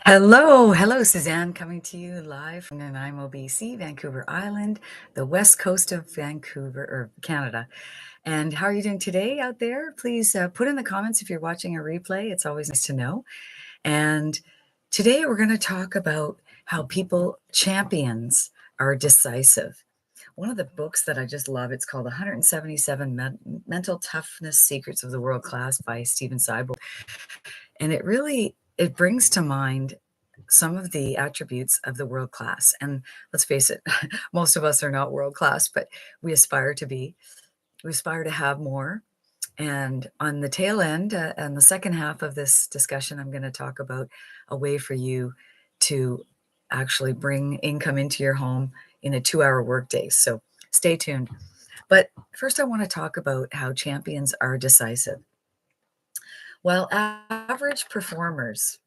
Hello, Suzanne, coming to you live from Nanaimo, BC, Vancouver Island, the west coast of Vancouver, or Canada. And how are you doing today out there? Please put in the comments if you're watching a replay. It's always nice to know. And today we're going to talk about how champions are decisive. One of the books that I just love, it's called 177 Mental Toughness Secrets of the World Class by Stephen Seibel. And it brings to mind some of the attributes of the world class. And let's face it, most of us are not world class, but we aspire to be. We aspire to have more. And on the tail end, and the second half of this discussion, I'm going to talk about a way for you to actually bring income into your home in a 2-hour workday. So stay tuned. But first, I want to talk about how champions are decisive. While average performers,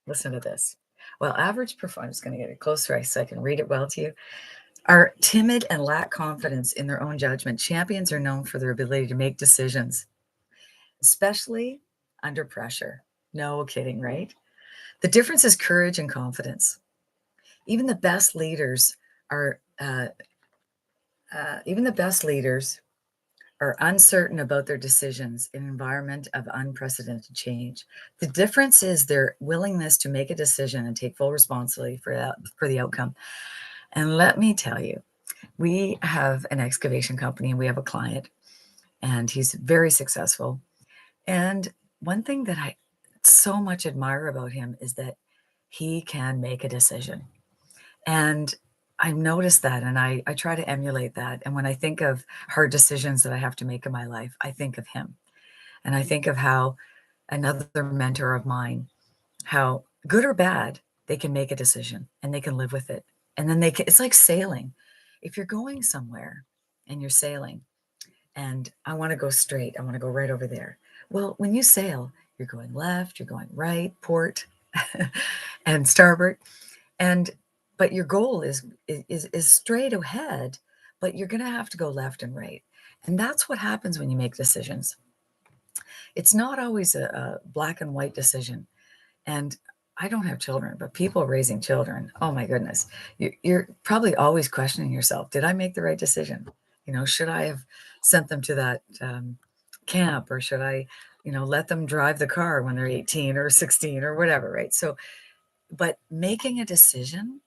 listen to this. While average performers, I'm just going to get it closer so I can read it well to you, are timid and lack confidence in their own judgment, champions are known for their ability to make decisions, especially under pressure. No kidding, right? The difference is courage and confidence. Even the best leaders are uncertain about their decisions in an environment of unprecedented change. The difference is their willingness to make a decision and take full responsibility for the outcome. And let me tell you, we have an excavation company and we have a client, and he's very successful. And one thing that I so much admire about him is that he can make a decision. And I noticed that, and I try to emulate that. And when I think of hard decisions that I have to make in my life, I think of him. And I think of how another mentor of mine, how good or bad, they can make a decision and they can live with it. And then it's like sailing. If you're going somewhere and you're sailing, and I want to go straight, I want to go right over there. Well, when you sail, you're going left, you're going right, port, and starboard. But your goal is straight ahead, but you're going to have to go left and right. And that's what happens when you make decisions. It's not always a black and white decision. And I don't have children, but people raising children, oh my goodness, you're probably always questioning yourself. Did I make the right decision? Should I have sent them to that camp, or should I, let them drive the car when they're 18 or 16 or whatever, right? So, but making a decision,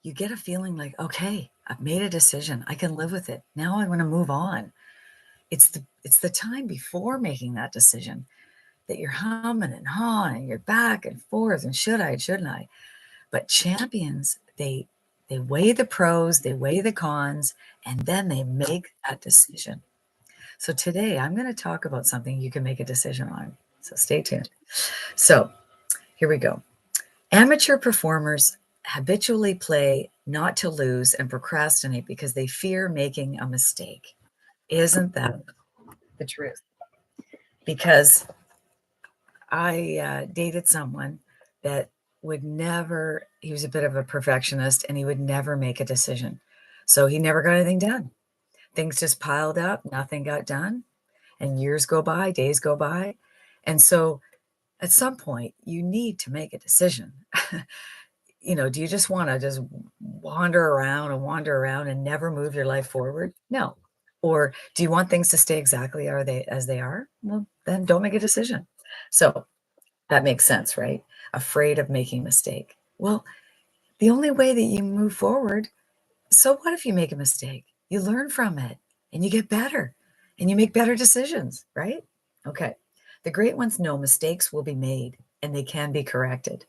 you get a feeling like, okay, I've made a decision. I can live with it. Now I want to move on. It's the time before making that decision that you're humming and hawing, you're back and forth, and should I, shouldn't I? But champions, they weigh the pros, they weigh the cons, and then they make that decision. So today I'm going to talk about something you can make a decision on. So stay tuned. So here we go. Amateur performers habitually play not to lose and procrastinate because they fear making a mistake. Isn't that the truth? Because I dated someone that he was a bit of a perfectionist, and he would never make a decision. So he never got anything done. Things just piled up, nothing got done, and years go by, days go by. And so at some point you need to make a decision. Do you just want to just wander around and never move your life forward? No. Or do you want things to stay exactly as they are? Well, then don't make a decision. So that makes sense, right? Afraid of making a mistake. Well, the only way that you move forward, so what if you make a mistake? You learn from it and you get better and you make better decisions, right? Okay. The great ones know mistakes will be made and they can be corrected.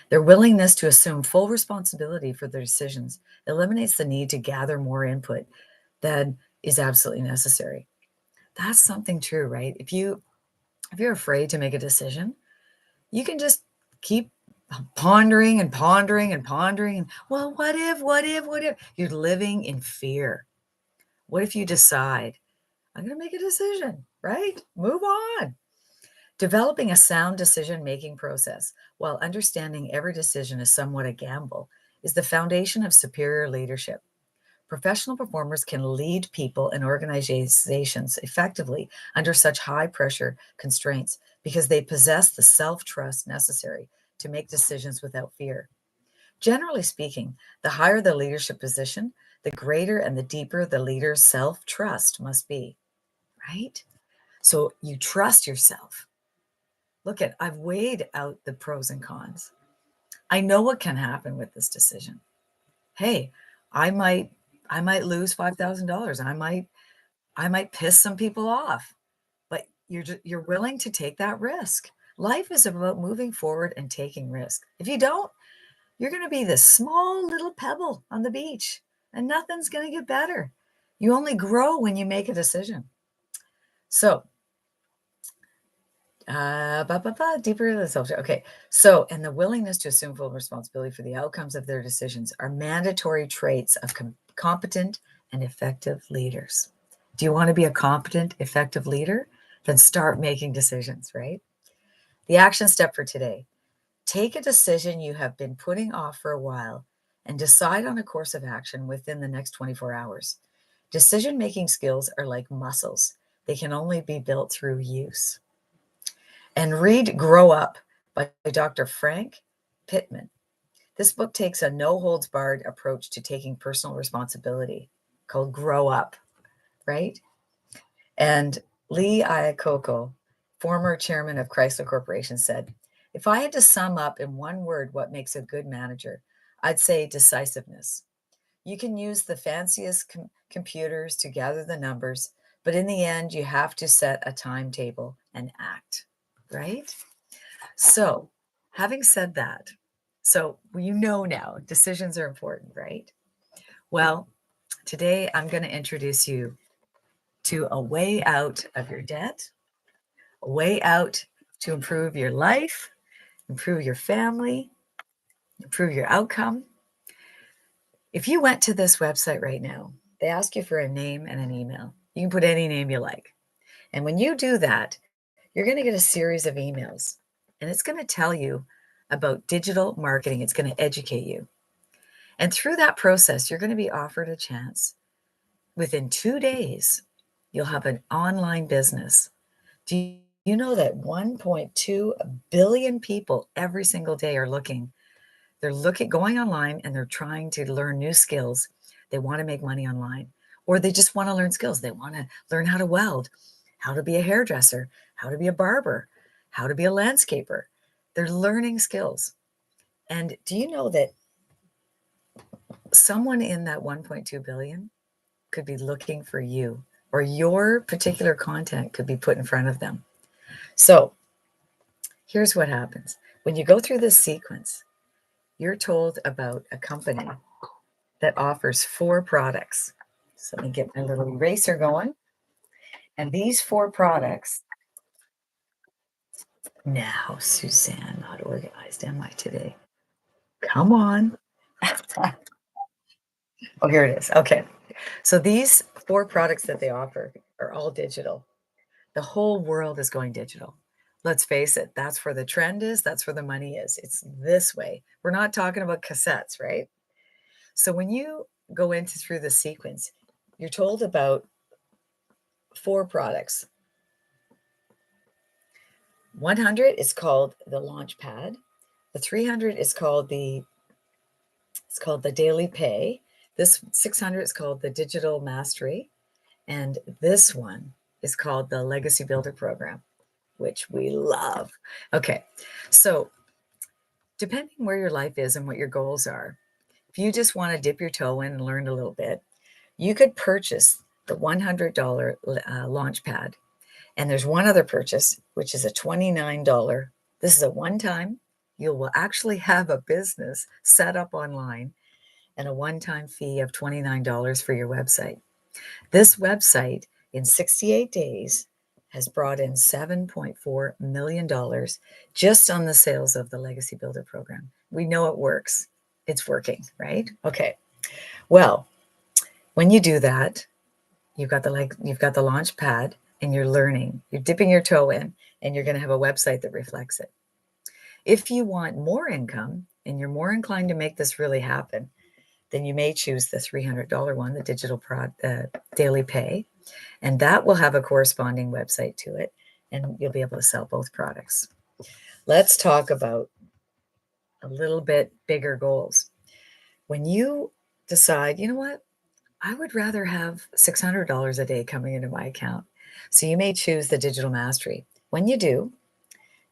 Their willingness to assume full responsibility for their decisions eliminates the need to gather more input than is absolutely necessary. That's something true, right? If you're afraid to make a decision, you can just keep pondering and pondering and pondering. And, well, what if? You're living in fear. What if you decide, I'm going to make a decision, right? Move on. Developing a sound decision-making process while understanding every decision is somewhat a gamble is the foundation of superior leadership. Professional performers can lead people and organizations effectively under such high pressure constraints because they possess the self-trust necessary to make decisions without fear. Generally speaking, the higher the leadership position, the greater and the deeper the leader's self-trust must be, right? So you trust yourself. Look I've weighed out the pros and cons. I know what can happen with this decision. Hey, I might lose $5,000. I might piss some people off, but you're willing to take that risk. Life is about moving forward and taking risk. If you don't, you're going to be this small little pebble on the beach and nothing's going to get better. You only grow when you make a decision. So, deeper into the subject. Okay. So, and the willingness to assume full responsibility for the outcomes of their decisions are mandatory traits of competent and effective leaders. Do you want to be a competent, effective leader? Then start making decisions, right? The action step for today: take a decision you have been putting off for a while and decide on a course of action within the next 24 hours. Decision-making skills are like muscles. They can only be built through use. And read Grow Up by Dr. Frank Pittman. This book takes a no-holds-barred approach to taking personal responsibility, called Grow Up, right? And Lee Iacocca, former chairman of Chrysler Corporation, said, "If I had to sum up in one word what makes a good manager, I'd say decisiveness. You can use the fanciest computers to gather the numbers, but in the end, you have to set a timetable and act," right? So, having said that, so you know now decisions are important, right? Well, today I'm going to introduce you to a way out of your debt, a way out to improve your life, improve your family, improve your outcome. If you went to this website right now, they ask you for a name and an email. You can put any name you like. And when you do that, you're going to get a series of emails, and it's going to tell you about digital marketing. It's going to educate you. And through that process, you're going to be offered a chance. Within 2 days, you'll have an online business. Do you know that 1.2 billion people every single day are looking? They're going online and they're trying to learn new skills. They want to make money online, or they just want to learn skills. They want to learn how to weld, how to be a hairdresser, how to be a barber, how to be a landscaper. They're learning skills. And do you know that someone in that 1.2 billion could be looking for you, or your particular content could be put in front of them? So here's what happens. When you go through this sequence, you're told about a company that offers 4 products. So let me get my little eraser going. And these 4 products, now, Suzanne, not organized am I today? Come on. Oh, here it is. Okay. So these 4 products that they offer are all digital. The whole world is going digital. Let's face it, that's where the trend is. That's where the money is. It's this way. We're not talking about cassettes, right? So when you go into through the sequence, you're told about 4 products. 100 is called the launch pad. The 300 is called the daily pay. This 600 is called the digital mastery. And this one is called the legacy builder program, which we love. Okay. So depending where your life is and what your goals are, if you just want to dip your toe in and learn a little bit, you could purchase the $100 launch pad. And there's one other purchase, which is a $29. This is a one-time. You will actually have a business set up online and a one-time fee of $29 for your website. This website in 68 days has brought in $7.4 million just on the sales of the Legacy Builder program. We know it works. It's working, right? Okay. Well, when you do that, you've got the launch pad and you're learning. You're dipping your toe in and you're going to have a website that reflects it. If you want more income and you're more inclined to make this really happen, then you may choose the $300 one, the digital daily pay, and that will have a corresponding website to it, and you'll be able to sell both products. Let's talk about a little bit bigger goals. When you decide, you know what, I would rather have $600 a day coming into my account. So you may choose the digital mastery. When you do,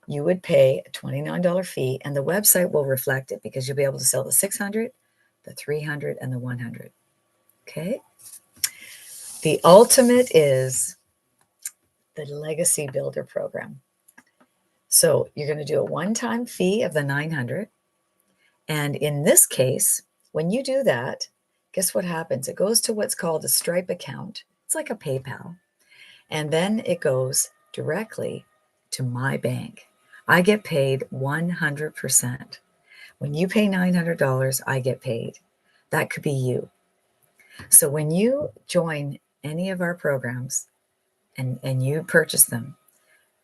you would pay a $29 fee, and the website will reflect it because you'll be able to sell the 600, the 300, and the 100. Okay. The ultimate is the Legacy Builder program. So you're going to do a one-time fee of the 900. And in this case, when you do that, guess what happens? It goes to what's called a Stripe account. It's like a PayPal. And then it goes directly to my bank. I get paid 100%. When you pay $900, I get paid. That could be you. So when you join any of our programs and you purchase them,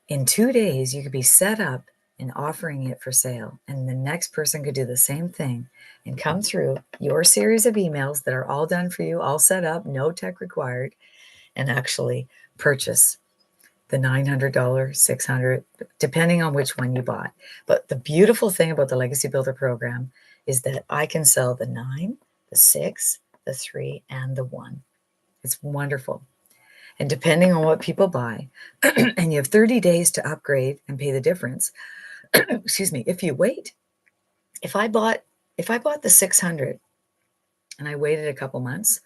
in 2 days, you could be set up and offering it for sale. And the next person could do the same thing and come through your series of emails that are all done for you, all set up, no tech required, and actually purchase the $900, $600, depending on which one you bought. But the beautiful thing about the Legacy Builder program is that I can sell the 9, the 6, the 3, and the 1. It's wonderful. And depending on what people buy, and you have 30 days to upgrade and pay the difference. Excuse me. If you wait, if I bought the 600 and I waited a couple months,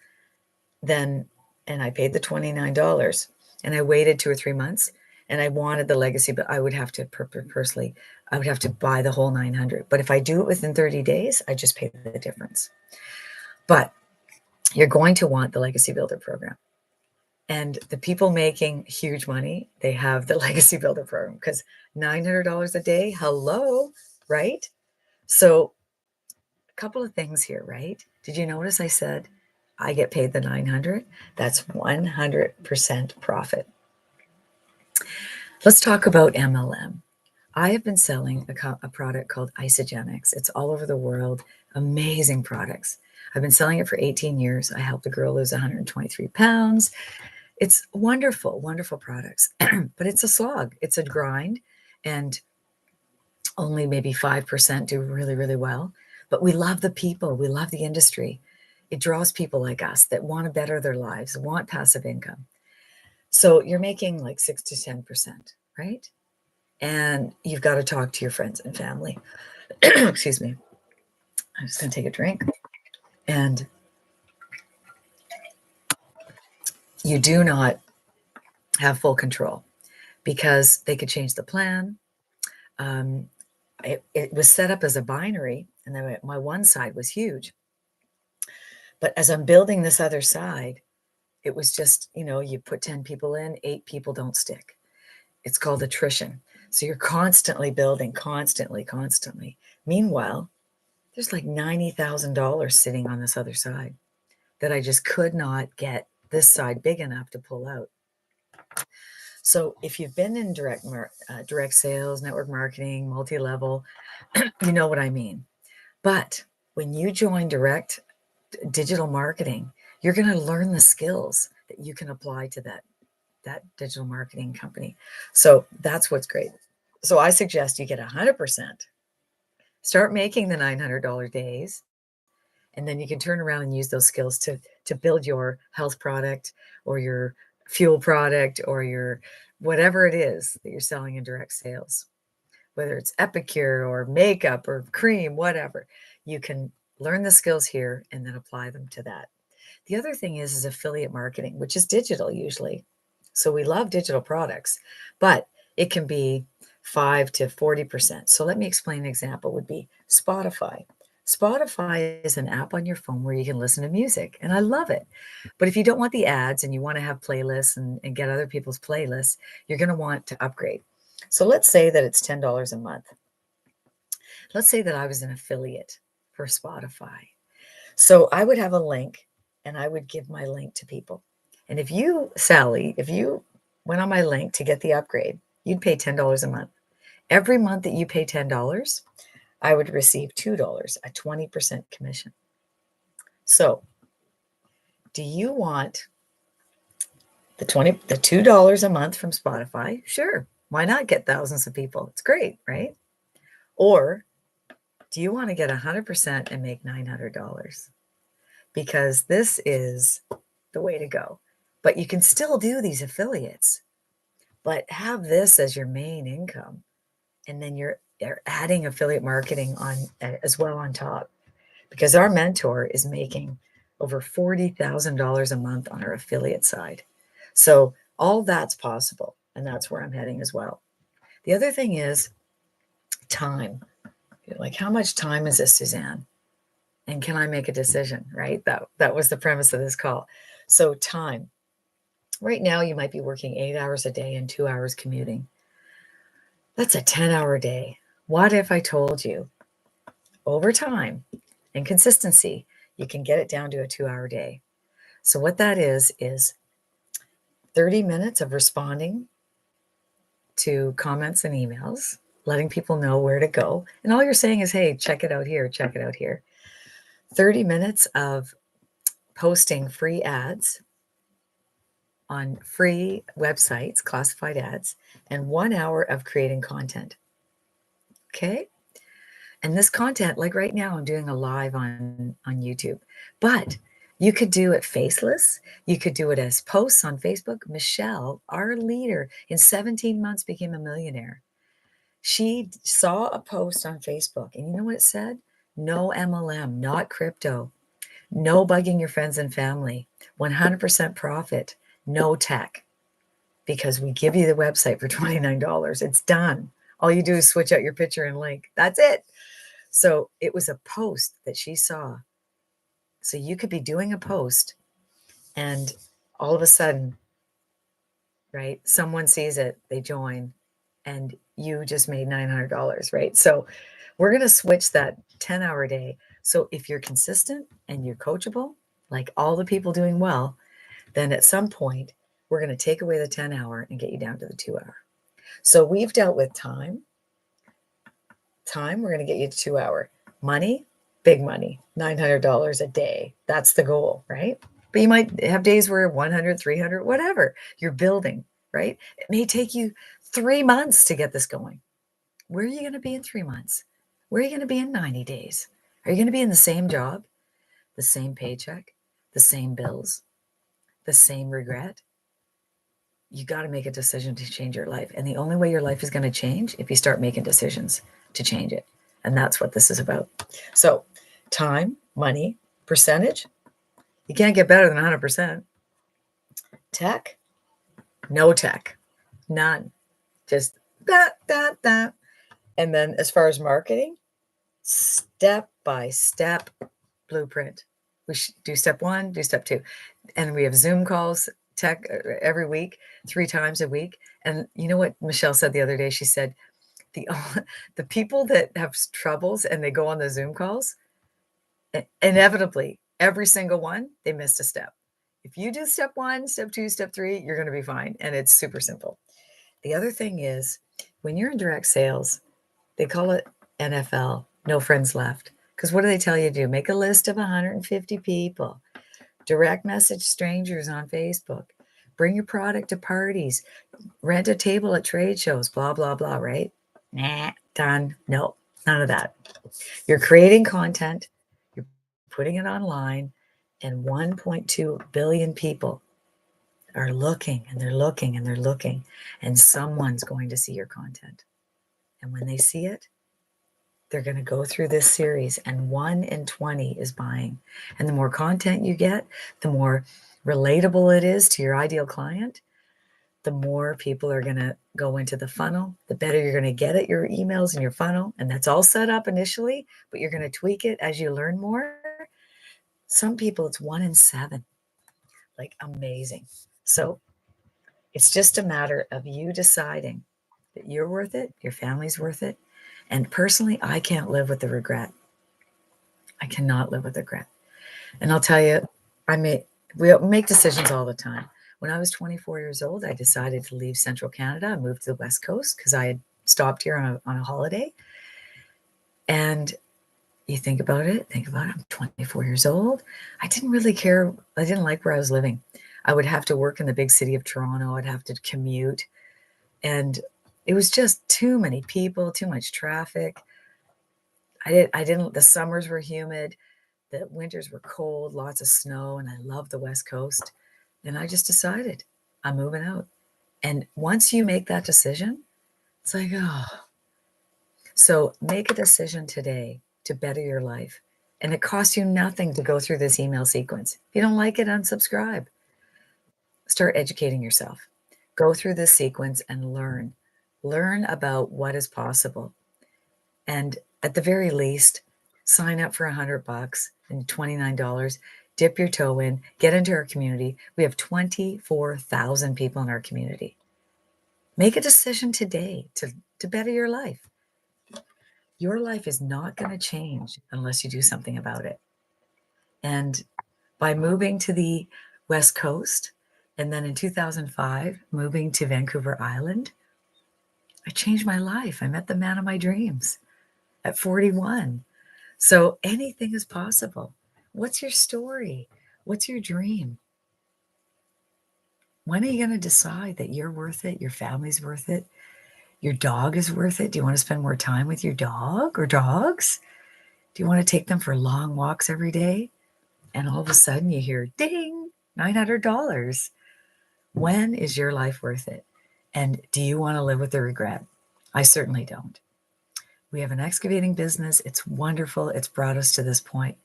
then, and I paid the $29 and I waited 2 or 3 months and I wanted the Legacy, but I would have to personally, I would have to buy the whole 900. But if I do it within 30 days, I just pay the difference. But you're going to want the Legacy Builder program. And the people making huge money, they have the Legacy Builder program because $900 a day, hello, right? So a couple of things here, right? Did you notice I said I get paid the 900? That's 100% profit. Let's talk about MLM. I have been selling a product called Isogenics. It's all over the world. Amazing products. I've been selling it for 18 years. I helped a girl lose 123 pounds. It's wonderful, wonderful products, but it's a slog. It's a grind, and only maybe 5% do really, really well. But we love the people. We love the industry. It draws people like us that want to better their lives, want passive income. So you're making like 6 to 10%, right? And you've got to talk to your friends and family. Excuse me. I'm just going to take a drink. And you do not have full control because they could change the plan. It was set up as a binary, and then my one side was huge. But as I'm building this other side, it was just, you put 10 people in, 8 people don't stick. It's called attrition. So you're constantly building, constantly. Meanwhile, there's like $90,000 sitting on this other side that I just could not get this side big enough to pull out. So if you've been in direct sales, network marketing, multi-level, you know what I mean. But when you join direct digital marketing, you're going to learn the skills that you can apply to that digital marketing company. So that's what's great. So I suggest you get 100%. Start making the $900 days, and then you can turn around and use those skills to build your health product or your fuel product or your whatever it is that you're selling in direct sales, whether it's Epicure or makeup or cream, whatever. You can learn the skills here and then apply them to that. The other thing is affiliate marketing, which is digital usually. So we love digital products, but it can be 5 to 40%. So let me explain an example would be Spotify. Spotify is an app on your phone where you can listen to music, and I love it. But if you don't want the ads and you want to have playlists and get other people's playlists, you're going to want to upgrade. So let's say that it's $10 a month. Let's say that I was an affiliate for Spotify. So I would have a link, and I would give my link to people. And if you, Sally, if you went on my link to get the upgrade, you'd pay $10 a month. Every month that you pay $10, I would receive $2, a 20% commission. So do you want the $2 a month from Spotify? Sure. Why not get thousands of people? It's great, right? Or Do you want to get 100% and make $900? Because this is the way to go. But you can still do these affiliates, but have this as your main income. And then you're adding affiliate marketing on as well on top, because our mentor is making over $40,000 a month on our affiliate side. So all that's possible. And that's where I'm heading as well. The other thing is time. Like, how much time is this, Suzanne? And can I make a decision, right? That was the premise of this call. So time. Right now, you might be working 8 hours a day and 2 hours commuting. That's a 10-hour day. What if I told you over time and consistency, you can get it down to a 2-hour day? So what that is 30 minutes of responding to comments and emails, letting people know where to go. And all you're saying is, hey, check it out here, check it out here. 30 minutes of posting free ads on free websites, classified ads, and 1 hour of creating content. Okay? And this content, like right now, I'm doing a live on YouTube, but you could do it faceless. You could do it as posts on Facebook. Michelle, our leader, in 17 months became a millionaire. She saw a post on Facebook, and you know what it said? No MLM, not crypto, no bugging your friends and family, 100% profit, no tech, because we give you the website for $29. It's done. All you do is switch out your picture and link. That's it. So it was a post that she saw. So you could be doing a post and all of a sudden, right, someone sees it, they join, and you just made $900, right? So we're going to switch that 10-hour day. So if you're consistent and you're coachable, like all the people doing well, then at some point, we're going to take away the 10-hour and get you down to the 2-hour. So we've dealt with time. Time, we're going to get you to 2-hour. Money, big money, $900 a day. That's the goal, right? But you might have days where 100, 300, whatever. You're building, right? It may take you 3 months to get this going. Where are you going to be in 3 months? Where are you going to be in 90 days? Are you going to be in the same job, the same paycheck, the same bills, the same regret? You got to make a decision to change your life. And the only way your life is going to change if you start making decisions to change it. And that's what this is about. So time, money, percentage. You can't get better than 100%. Tech, no tech, none. Just that. And then as far as marketing, step-by-step blueprint. We should do step 1, do step 2. And we have Zoom calls, tech every week, 3 times a week. And you know what Michelle said the other day? She said, the people that have troubles and they go on the Zoom calls, inevitably, every single one, they missed a step. If you do step 1, step 2, step 3, you're going to be fine. And it's super simple. The other thing is, when you're in direct sales, they call it NFL, no friends left. Because what do they tell you to do? Make a list of 150 people. Direct message strangers on Facebook. Bring your product to parties. Rent a table at trade shows, blah, blah, blah, right? Nah, done. No, none of that. You're creating content. You're putting it online. And 1.2 billion people are looking, and they're looking, and they're looking. And someone's going to see your content. And when they see it, they're going to go through this series, and 1 in 20 is buying. And the more content you get, the more relatable it is to your ideal client, the more people are going to go into the funnel, the better you're going to get at your emails and your funnel. And that's all set up initially, but you're going to tweak it as you learn more. Some people, it's 1 in 7. Like, amazing. So it's just a matter of you deciding that you're worth it, your family's worth it. And personally, I can't live with the regret. I cannot live with regret. And I'll tell you, we make decisions all the time. When I was 24 years old, I decided to leave Central Canada and move to the West Coast because I had stopped here on a holiday. And you think about it, I'm 24 years old. I didn't really care. I didn't like where I was living. I would have to work in the big city of Toronto. I'd have to commute. And it was just too many people, too much traffic. I didn't the summers were humid, the winters were cold, lots of snow, and I love the West Coast, and I just decided, I'm moving out. And once you make that decision, it's like, "Oh." So make a decision today to better your life, and it costs you nothing to go through this email sequence. If you don't like it, unsubscribe. Start educating yourself. Go through this sequence and learn. Learn about what is possible. And at the very least, sign up for $100 and $29. Dip your toe in, get into our community. We have 24,000 people in our community. Make a decision today to better your life. Your life is not going to change unless you do something about it. And by moving to the West Coast, and then in 2005, moving to Vancouver Island, I changed my life. I met the man of my dreams at 41. So anything is possible. What's your story? What's your dream? When are you going to decide that you're worth it? Your family's worth it? Your dog is worth it? Do you want to spend more time with your dog or dogs? Do you want to take them for long walks every day? And all of a sudden you hear ding, $900. When is your life worth it? And do you want to live with the regret? I certainly don't. We have an excavating business. It's wonderful. It's brought us to this point.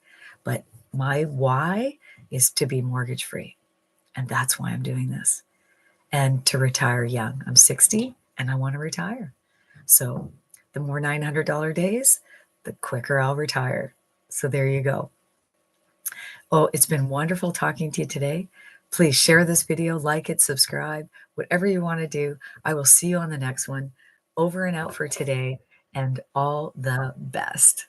But my why is to be mortgage free. And that's why I'm doing this. And to retire young. I'm 60 and I want to retire. So the more $900 days, the quicker I'll retire. So there you go. Oh, it's been wonderful talking to you today. Please share this video, like it, subscribe, whatever you want to do. I will see you on the next one. Over and out for today, and all the best.